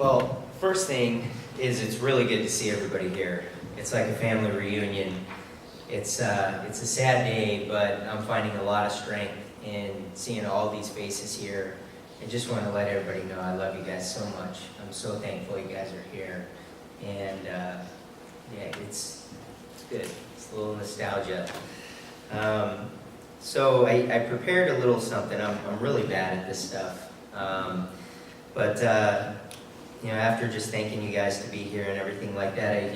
Well, first thing is it's really good to see everybody here. It's like a family reunion. It's a sad day, but I'm finding a lot of strength in seeing all these faces here. I just want to let everybody know I love you guys so much. I'm so thankful you guys are here. And yeah, it's good. It's a little nostalgia. So I prepared a little something. I'm really bad at this stuff. But you know, after just thanking you guys to be here and everything like that,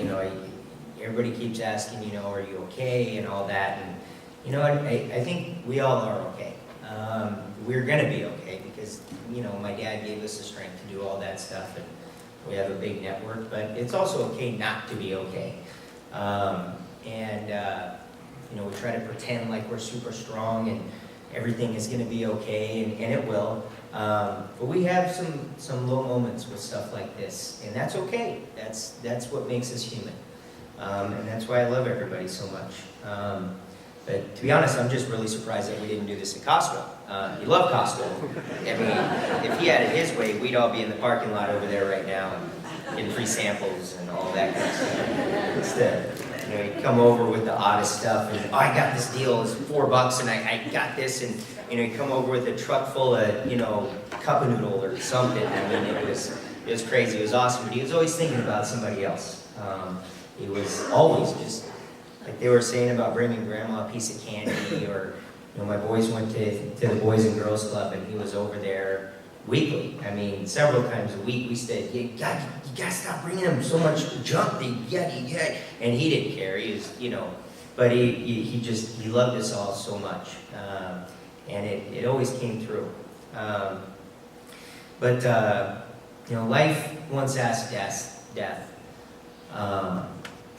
everybody keeps asking, are you okay and all that. And you know what, I think we all are okay. We're gonna be okay because, my dad gave us the strength to do all that stuff, and we have a big network, but it's also okay not to be okay. We try to pretend like we're super strong and everything is gonna be okay, and it will. But we have some low moments with stuff like this, and that's okay. That's what makes us human. And that's why I love everybody so much. But to be honest, I'm just really surprised that we didn't do this at Costco. You love Costco. I mean, if he had it his way, we'd all be in the parking lot over there right now, getting free samples and all that kind of stuff. Instead, you come over with the oddest stuff, and I got this deal, it's $4, and I got this, and you come over with a truck full of cup of noodle or something. I mean, it was crazy. It was awesome. But he was always thinking about somebody else. He was always just, like they were saying about bringing grandma a piece of candy, or my boys went to the Boys and Girls Club, and he was over there weekly. I mean, several times a week. We said, you gotta stop bringing them so much junk. And he didn't care. He was, but he loved us all so much, and it always came through. Life once asked death,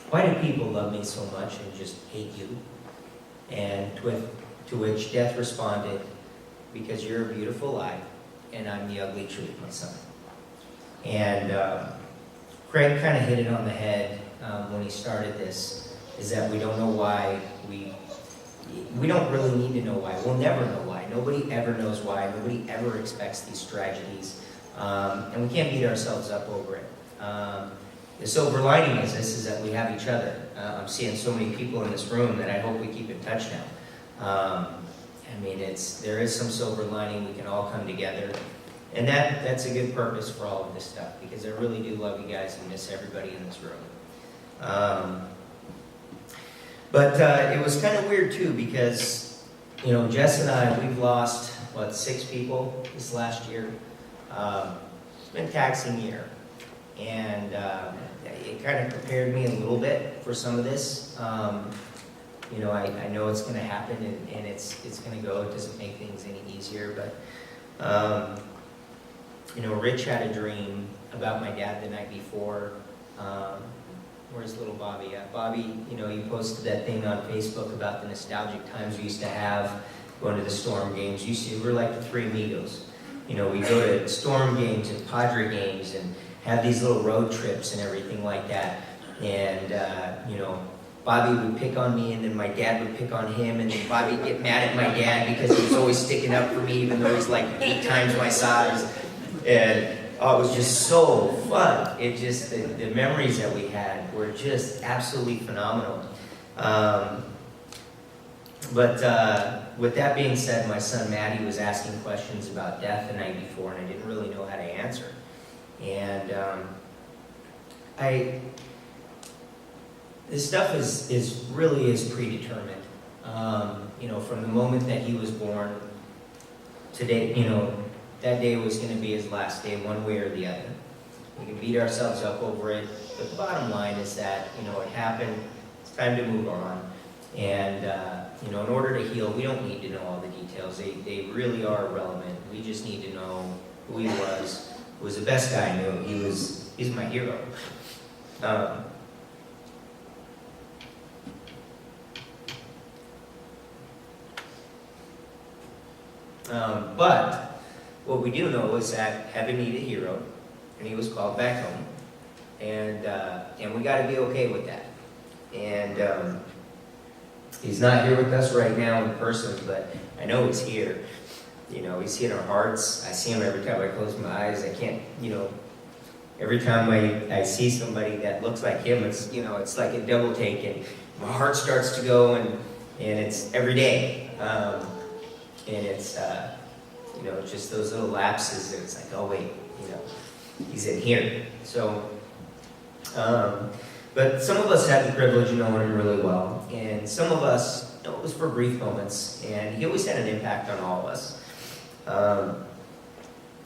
why do people love me so much and just hate you? And to which death responded, because you're a beautiful lie, and I'm the ugly truth, my son. And Craig kind of hit it on the head when he started this, is that we don't know why, we don't really need to know why. We'll never know why. Nobody ever knows why. Nobody ever expects these tragedies. And we can't beat ourselves up over it. The silver lining is that we have each other. I'm seeing so many people in this room that I hope we keep in touch now. There is some silver lining. We can all come together. And that's a good purpose for all of this stuff, because I really do love you guys and miss everybody in this room. But it was kind of weird too, because, Jess and I, we've lost, 6 people this last year. It's been a taxing year. And it kind of prepared me a little bit for some of this. I know it's going to happen, and it's going to go. It doesn't make things any easier. But, Rich had a dream about my dad the night before. Where's little Bobby at? Bobby, he posted that thing on Facebook about the nostalgic times we used to have going to the Storm games. We were like the three amigos. We go to Storm games and Padre games and have these little road trips and everything like that. And, Bobby would pick on me, and then my dad would pick on him, and then Bobby would get mad at my dad because he was always sticking up for me, even though he's like 8 times my size. And it was just so fun. The memories that we had were just absolutely phenomenal. With that being said, my son Maddie was asking questions about death the night before, and I didn't really know how to answer. And this stuff is really predetermined. From the moment that he was born, today, that day was going to be his last day, one way or the other. We can beat ourselves up over it, but the bottom line is that, it happened. It's time to move on. And, in order to heal, we don't need to know all the details. They really are irrelevant. We just need to know who he was. He was the best guy I knew. He's my hero. But what we do know is that heaven needed a hero, and he was called back home. And we got to be okay with that. And he's not here with us right now in person, but I know he's here. He's in our hearts. I see him every time I close my eyes. I can't, every time I see somebody that looks like him, it's, you know, it's like a double take, and my heart starts to go, and it's every day. And it's, you know, just those little lapses, and it's like, oh wait, you know, he's in here. So, but some of us had the privilege of knowing him really well, and some of us, you know, it was for brief moments, and he always had an impact on all of us.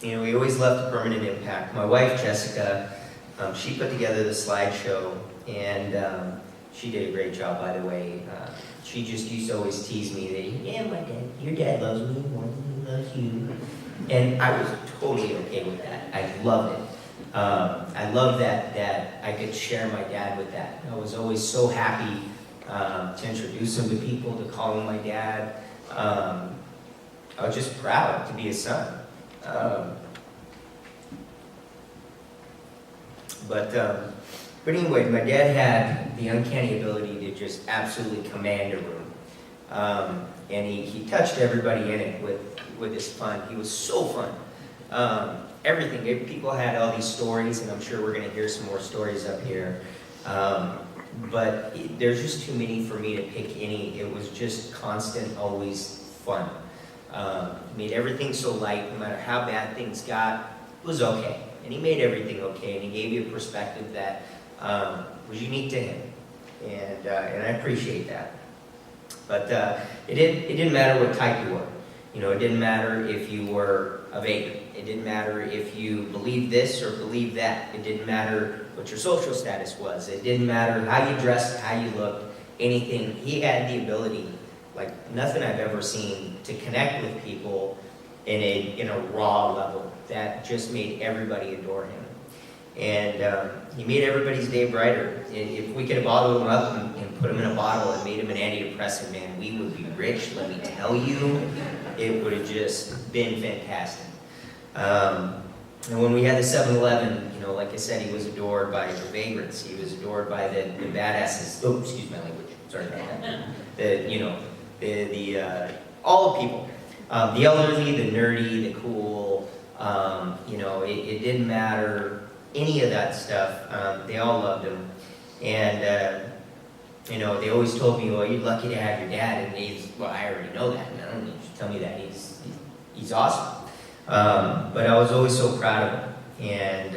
You know, he always left a permanent impact. My wife, Jessica, she put together the slideshow, and she did a great job, by the way. She just used to always tease me that, yeah, your dad loves me more than he loves you. And I was totally okay with that. I loved it. I love that I could share my dad with that. I was always so happy to introduce him to people, to call him my dad. I was just proud to be his son. But anyway, my dad had the uncanny ability to just absolutely command a room. And he touched everybody in it with his fun. He was so fun. Everything. People had all these stories, and I'm sure we're going to hear some more stories up here. But there's just too many for me to pick any. It was just constant, always fun. Made everything so light, no matter how bad things got, it was okay. And he made everything okay, and he gave you a perspective that was unique to him. And I appreciate that. But it didn't matter what type you were. You know, it didn't matter if you were a Vader. It didn't matter if you believed this or believed that. It didn't matter what your social status was. It didn't matter how you dressed, how you looked, anything. He had the ability, like nothing I've ever seen, to connect with people in a raw level that just made everybody adore him. And he made everybody's day brighter. If we could have bottled him up and put him in a bottle and made him an antidepressant, man, we would be rich, let me tell you. It would have just been fantastic. And when we had the 7-Eleven, you know, like I said, he was adored by the vagrants. He was adored by the badasses. Oh, excuse my language. Sorry about that. All the people. The elderly, the nerdy, the cool. You know, it didn't matter. Any of that stuff. They all loved him. And, you know, they always told me, well, you're lucky to have your dad. And well, I already know that. I don't need you to tell me that. He's awesome. But I was always so proud of him. And,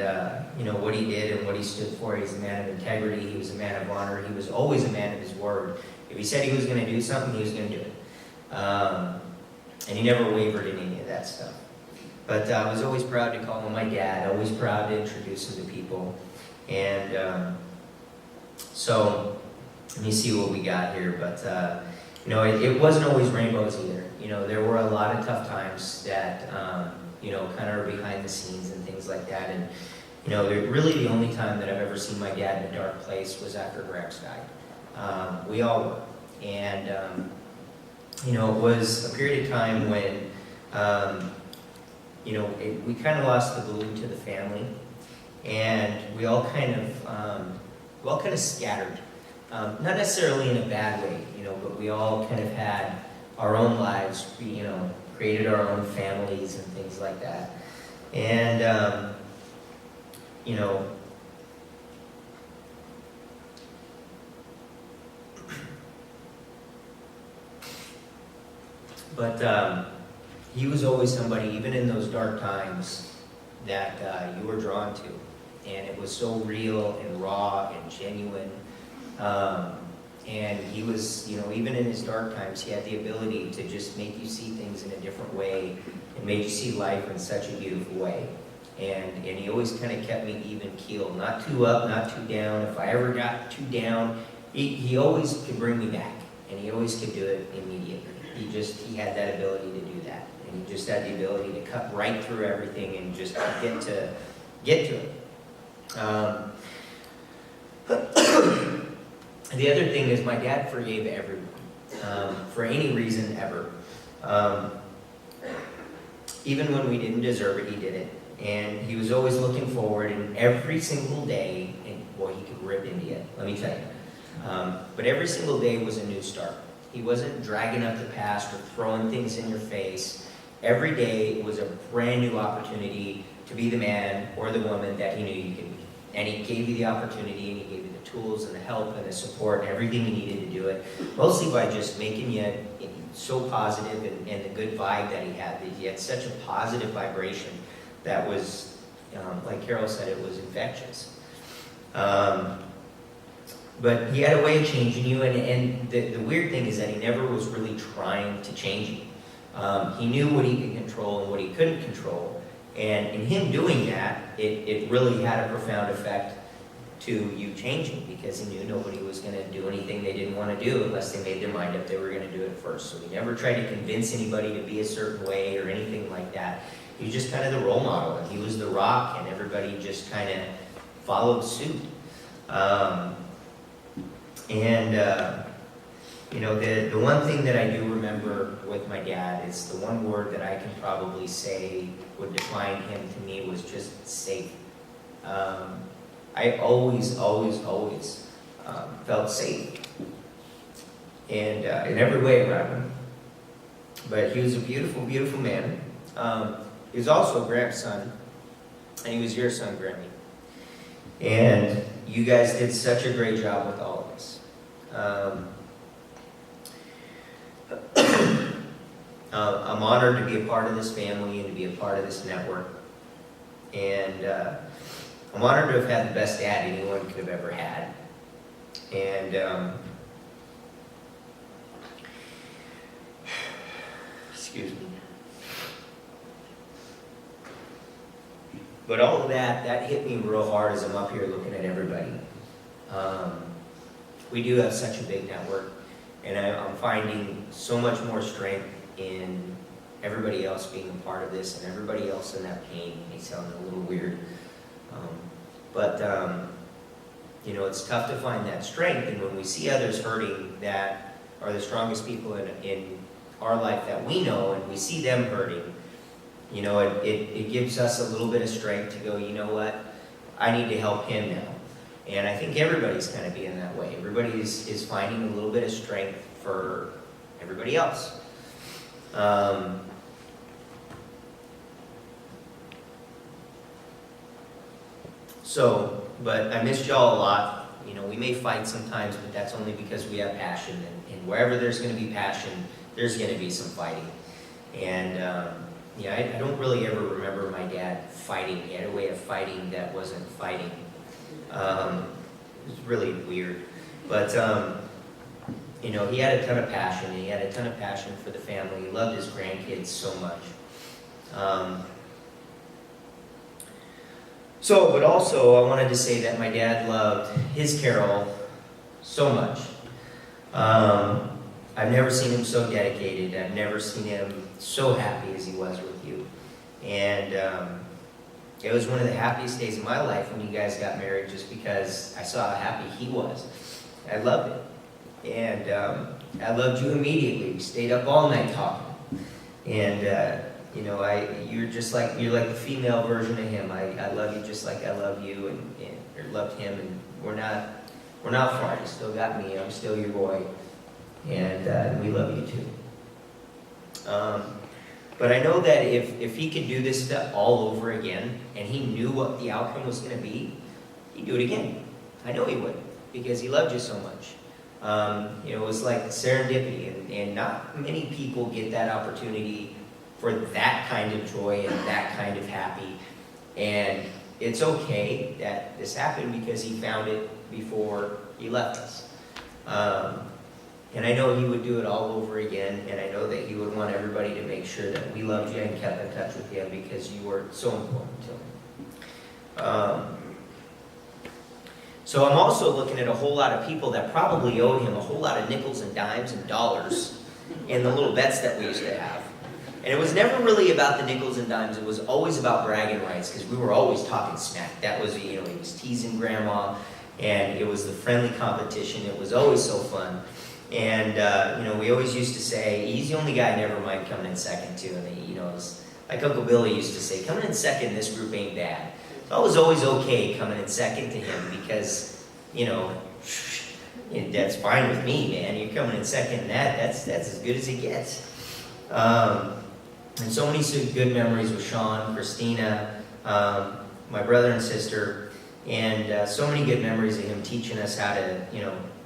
you know, what he did and what he stood for. He's a man of integrity. He was a man of honor. He was always a man of his word. If he said he was going to do something, he was going to do it. And he never wavered in any of that stuff. But I was always proud to call him my dad, always proud to introduce him to people. And so, let me see what we got here. But, you know, it wasn't always rainbows either. You know, there were a lot of tough times that, you know, kind of are behind the scenes and things like that. And, you know, really the only time that I've ever seen my dad in a dark place was after Rex died. We all were. And, you know, it was a period of time when, you know, we kind of lost the glue to the family, and we all kind of scattered. Not necessarily in a bad way, you know, but we all kind of had our own lives, you know, created our own families and things like that. And, you know, but he was always somebody, even in those dark times, that you were drawn to. And it was so real and raw and genuine. And he was, you know, even in his dark times, he had the ability to just make you see things in a different way and made you see life in such a beautiful way. And he always kind of kept me even keeled, not too up, not too down. If I ever got too down, he always could bring me back, and he always could do it immediately. He had that ability to do that. And he just had the ability to cut right through everything and just get to it. The other thing is my dad forgave everyone, for any reason ever. Even when we didn't deserve it, he did it. And he was always looking forward, and every single day, and boy, he could rip into you, let me tell you. But every single day was a new start. He wasn't dragging up the past or throwing things in your face. Every day was a brand new opportunity to be the man or the woman that he knew you could be. And he gave you the opportunity, and he gave you the tools and the help and the support and everything you needed to do it, mostly by just making you so positive, and the good vibe that he had. He had such a positive vibration that was, like Carol said, it was infectious. But he had a way of changing you, and the weird thing is that he never was really trying to change you. He knew what he could control and what he couldn't control, and in him doing that, it really had a profound effect to you changing, because he knew nobody was going to do anything they didn't want to do unless they made their mind up they were going to do it first. So he never tried to convince anybody to be a certain way or anything like that. He was just kind of the role model, and he was the rock, and everybody just kind of followed suit. You know, the one thing that I do remember with my dad is the one word that I can probably say would define him to me was just safe. I always felt safe, and in every way around him. But he was a beautiful, beautiful man. He was also a grandson, and he was your son, Grammy. And you guys did such a great job with all of this. I'm honored to be a part of this family and to be a part of this network. And I'm honored to have had the best dad anyone could have ever had. And excuse me. But all of that hit me real hard as I'm up here looking at everybody. We do have such a big network, and I'm finding so much more strength in everybody else being a part of this, and everybody else in that pain. It may sound a little weird, but you know, it's tough to find that strength, and when we see others hurting that are the strongest people in our life that we know, and we see them hurting, you know, it gives us a little bit of strength to go, you know what, I need to help him now. And I think everybody's kind of being that way. Everybody is finding a little bit of strength for everybody else. But I missed y'all a lot. You know, we may fight sometimes, but that's only because we have passion. And wherever there's going to be passion, there's going to be some fighting. And yeah, I don't really ever remember my dad fighting. He had a way of fighting that wasn't fighting. It was really weird. But, you know, he had a ton of passion, and he had a ton of passion for the family. He loved his grandkids so much. But also, I wanted to say that my dad loved his Carol so much. I've never seen him so dedicated. I've never seen him so happy as he was with you. And it was one of the happiest days of my life when you guys got married, just because I saw how happy he was. I loved it. And I loved you immediately. We stayed up all night talking. And you know, you're like the female version of him. I love you just like I love you, and or loved him. And we're not far. You still got me. I'm still your boy, and we love you too. But I know that if he could do this stuff all over again, and he knew what the outcome was going to be, he'd do it again. I know he would, because he loved you so much. You know, it was like serendipity, and not many people get that opportunity for that kind of joy and that kind of happy. And it's okay that this happened, because he found it before he left us. And I know he would do it all over again, and I know that he would want everybody to make sure that we loved you and kept in touch with you, because you were so important to him. So I'm also looking at a whole lot of people that probably owed him a whole lot of nickels and dimes and dollars in the little bets that we used to have. And it was never really about the nickels and dimes. It was always about bragging rights, because we were always talking smack. That was, you know, he was teasing Grandma, and it was the friendly competition. It was always so fun. And, you know, we always used to say, he's the only guy I never mind coming in second to. And, you know, it was like Uncle Billy used to say, coming in second in this group ain't bad. So I was always okay coming in second to him, because, you know, that's fine with me, man. You're coming in second in that's as good as it gets. And so many good memories with Sean, Christina, my brother and sister, and so many good memories of him teaching us how to,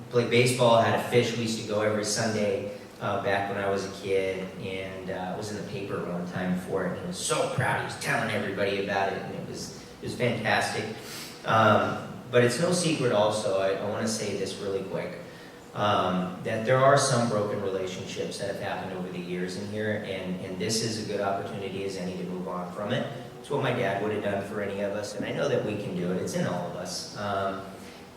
play baseball, how to fish. We used to go every Sunday back when I was a kid, and I was in the paper one time for it. And he was so proud. He was telling everybody about it, and it was fantastic. But it's no secret also, I want to say this really quick, that there are some broken relationships that have happened over the years in here, and this is a good opportunity as any to move on from it. It's what my dad would have done for any of us, and I know that we can do it. It's in all of us.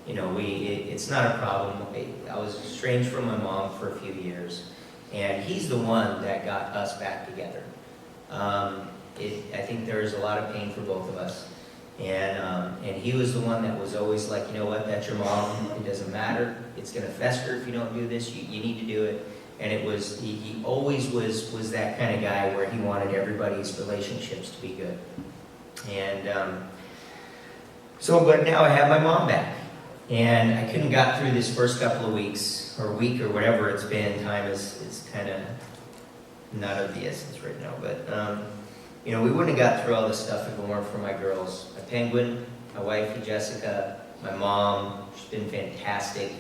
It's not a problem. I was estranged from my mom for a few years, and he's the one that got us back together. I think there's a lot of pain for both of us. And he was the one that was always like, you know what, that's your mom, it doesn't matter, it's going to fester if you don't do this, you need to do it. And it was, he always was that kind of guy where he wanted everybody's relationships to be good. And but now I have my mom back. And I couldn't got through this first couple of weeks, or week, or whatever it's been. Time is kind of not of the essence right now, but we wouldn't have got through all this stuff if it weren't for my girls. My Penguin, my wifey Jessica, my mom, she's been fantastic,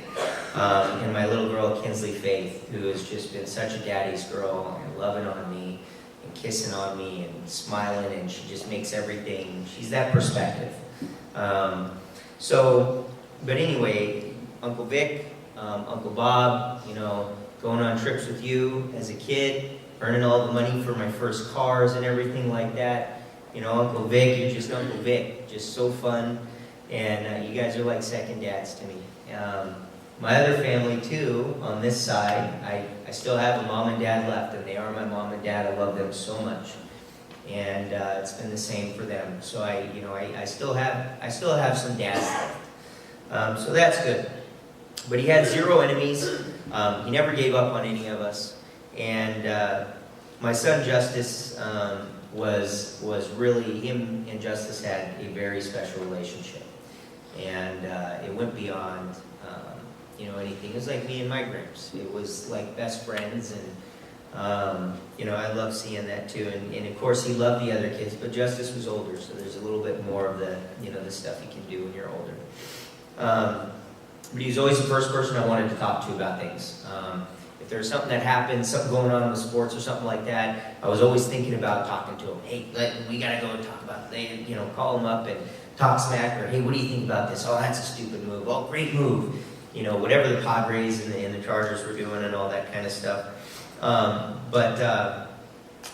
and my little girl Kinsley Faith, who has just been such a daddy's girl, and loving on me, and kissing on me, and smiling, and she just makes everything, she's that perspective. But anyway, Uncle Vic, Uncle Bob, going on trips with you as a kid, earning all the money for my first cars and everything like that. Uncle Vic, you're just Uncle Vic, just so fun. And you guys are like second dads to me. My other family too, on this side, I still have a mom and dad left, and they are my mom and dad. I love them so much. And it's been the same for them. So I still have some dads left. So that's good. But he had zero enemies. He never gave up on any of us. And my son Justice was really, him and Justice had a very special relationship. And it went beyond, anything. It was like me and my Gramps. It was like best friends, and I love seeing that too. And of course he loved the other kids, but Justice was older, so there's a little bit more of the, the stuff you can do when you're older. But he was always the first person I wanted to talk to about things. If there was something that happened, something going on in the sports or something like that, I was always thinking about talking to him. Hey, we gotta go and talk about it. Call him up and talk smack, or hey, what do you think about this? Oh, that's a stupid move. Oh, great move. Whatever the Padres and the Chargers were doing and all that kind of stuff. But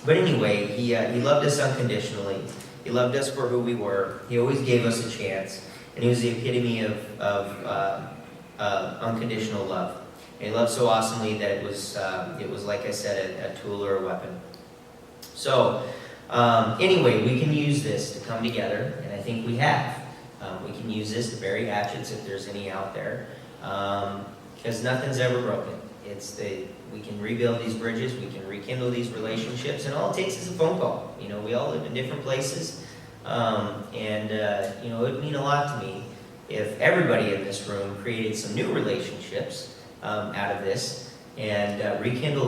anyway, he loved us unconditionally. He loved us for who we were. He always gave us a chance. And he was the epitome of unconditional love. And he loved so awesomely that it was like I said, a tool or a weapon. So anyway, we can use this to come together, and I think we have. We can use this to bury hatchets if there's any out there, because nothing's ever broken. We can rebuild these bridges, we can rekindle these relationships, and all it takes is a phone call. We all live in different places. It would mean a lot to me if everybody in this room created some new relationships out of this and rekindled